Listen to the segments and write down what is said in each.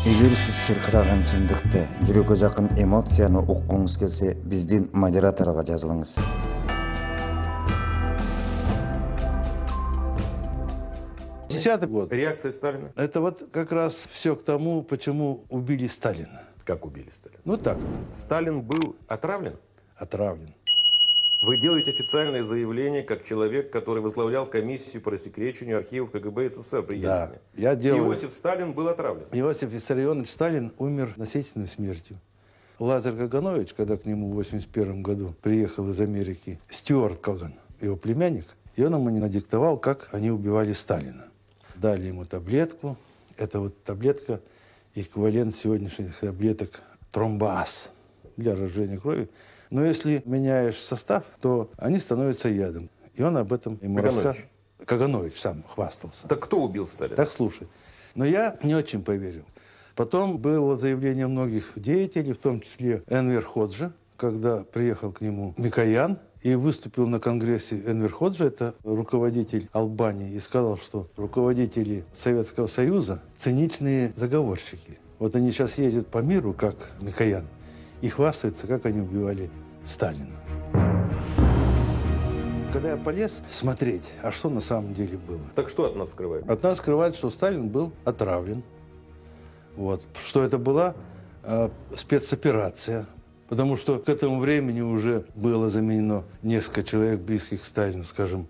Эгер сиз чыркыраган чындыкты, жүрөккө жакын эмоцияны уккуңуз келсе, биздин модераторго жазылыңыз. 10-й год. Реакция Сталина? Это вот как раз все к тому, почему убили Сталина. Как убили Сталина? Ну так, Сталин был отравлен? отравлен. Вы делаете официальное заявление как человек, который возглавлял комиссию по рассекречиванию архивов КГБ СССР при Да, Ельцине. я делаю. Иосиф Сталин был отравлен. Иосиф Виссарионович Сталин умер насильственной смертью. Лазарь Каганович, когда к нему в 1981 году приехал из Америки Стюарт Каган, его племянник, и он ему не надиктовал, как они убивали Сталина. Дали ему таблетку. Это вот таблетка, эквивалент сегодняшних таблеток тромбоаз для разжижения крови. Но если меняешь состав, то они становятся ядом. И он об этом ему Каганович. рассказывал. Каганович сам хвастался. Так кто убил Сталина? Так слушай. Но я не очень поверил. Потом было заявление многих деятелей, в том числе Энвер Ходжа, когда приехал к нему Микоян и выступил на конгрессе. Энвер Ходжа, это руководитель Албании, и сказал, что руководители Советского Союза циничные заговорщики. Вот они сейчас ездят по миру, как Микоян, и хвастаются, как они убивали Сталина. Когда я полез смотреть, а что на самом деле было? Так что от нас скрывают? От нас скрывают, что Сталин был отравлен. Вот. Что это была спецоперация. Потому что к этому времени уже было заменено несколько человек, близких к Сталину. Скажем,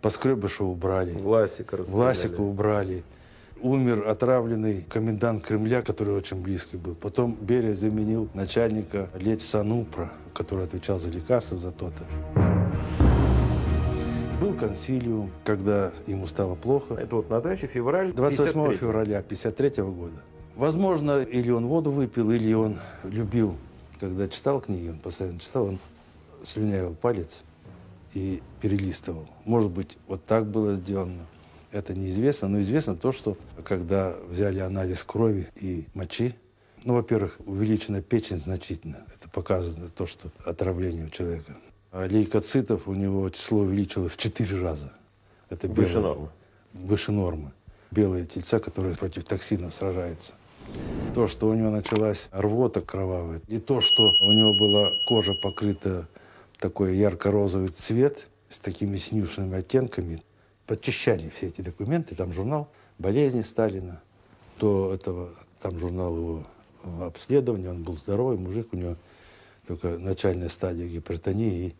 Поскребышева убрали, Власика расстреляли. Власика убрали. Умер отравленный комендант Кремля, который очень близкий был. Потом Берия заменил начальника Лечсанупра, который отвечал за лекарства, за то-то. Был консилиум, когда ему стало плохо. Это вот на даче февраль 28 53-го. февраля 1953 года. Возможно, или он воду выпил, или он любил, когда читал книги, он постоянно читал, он слюнявил палец и перелистывал. Может быть, вот так было сделано. Это неизвестно, но известно то, что когда взяли анализ крови и мочи, ну, во-первых, увеличена печень значительно. Это показано то, что отравление у человека. А лейкоцитов у него число увеличилось в 4 раза. Это Выше белые- нормы. Выше нормы. Белые тельца, которые против токсинов сражаются. То, что у него началась рвота кровавая, и то, что у него была кожа покрыта такой ярко-розовый цвет с такими синюшными оттенками, подчищали все эти документы. Там журнал болезни Сталина. До этого там журнал его обследования. Он был здоровый мужик, у него только начальная стадия гипертонии, и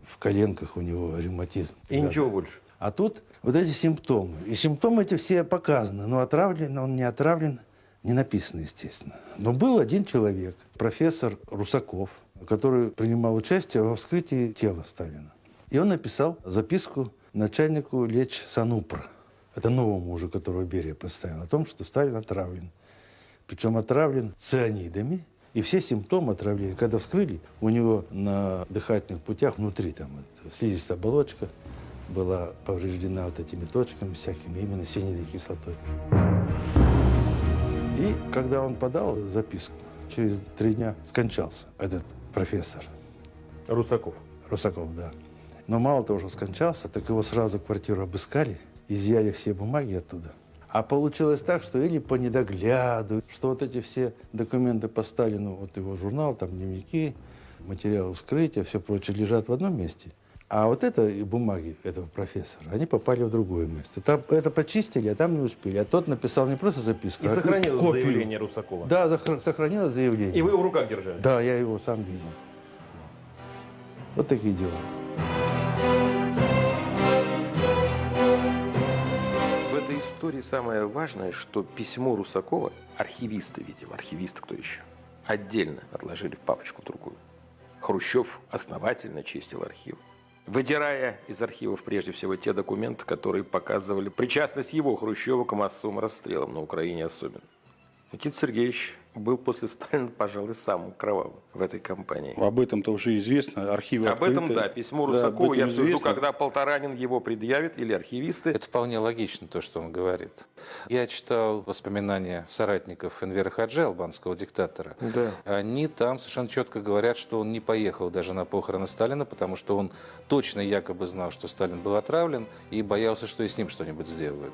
в коленках у него ревматизм. И ничего больше. А тут вот эти симптомы. И симптомы эти все показаны. Но отравлен он, не отравлен, не написано, естественно. Но был один человек, профессор Русаков, который принимал участие во вскрытии тела Сталина. И он написал записку начальнику Лечсанупра. Это новому уже, которого Берия поставил, о том, что Сталин отравлен. Причем отравлен цианидами. И все симптомы отравления, когда вскрыли, у него на дыхательных путях внутри там вот, слизистая оболочка была повреждена вот этими точками всякими, именно синильной кислотой. И когда он подал записку, через 3 дня скончался этот профессор. Русаков. Русаков, да. Но мало того, что скончался, так его сразу квартиру обыскали, изъяли все бумаги оттуда. А получилось так, что или по недогляду, что вот эти все документы по Сталину, вот его журнал, там дневники, материалы вскрытия, все прочее лежат в одном месте. А вот это и бумаги этого профессора, они попали в другое место. Там это почистили, а там не успели. А тот написал не просто записку, И а сохранилось копию. заявление Русакова. Да, сохранилось заявление. И вы его в руках держали? Да, я его сам видел. Вот такие дела. В этой истории самое важное, что письмо Русакова, архивисты, видимо, архивисты кто еще, отдельно отложили в папочку другую. Хрущев основательно чистил архив, выдирая из архивов прежде всего те документы, которые показывали причастность его, Хрущева, к массовым расстрелам, на Украине особенно. Никита Сергеевич был после Сталина, пожалуй, самым кровавым в этой кампании. Об этом-то уже известно, архивы Об этом, открыты. да, письмо Да, Русакова, об этом я все жду, известно. когда Полторанин его предъявит, или архивисты. Это вполне логично, то, что он говорит. Я читал воспоминания соратников Энвера Ходжи, албанского диктатора. Да. Они там совершенно четко говорят, что он не поехал даже на похороны Сталина, потому что он точно якобы знал, что Сталин был отравлен, и боялся, что и с ним что-нибудь сделают.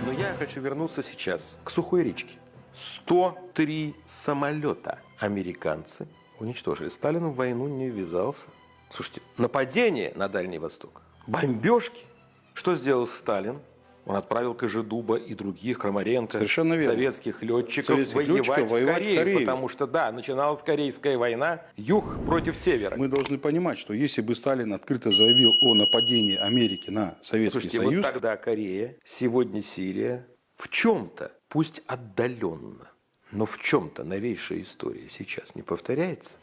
Но я хочу вернуться сейчас к Сухой речке. 103 самолета американцы уничтожили. Сталин в войну не ввязался. Слушайте, нападение на Дальний Восток, бомбежки. Что сделал Сталин? Он отправил Кожедуба и других, Крамаренко, Совершенно верно. советских летчиков воевать в Корее. Потому что, да, начиналась Корейская война, юг против севера. Мы должны понимать, что если бы Сталин открыто заявил о нападении Америки на Советский Слушайте, Союз, вот тогда Корея, сегодня Сирия, в чем-то, пусть отдаленно, но в чем-то новейшая история сейчас не повторяется.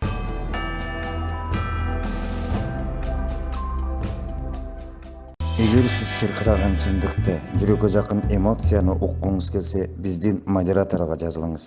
Эгер сиз чыркыраган чындыкты, жүрөккө жакын эмоцияны уккуңуз келсе, биздин модераторго жазылыңыз.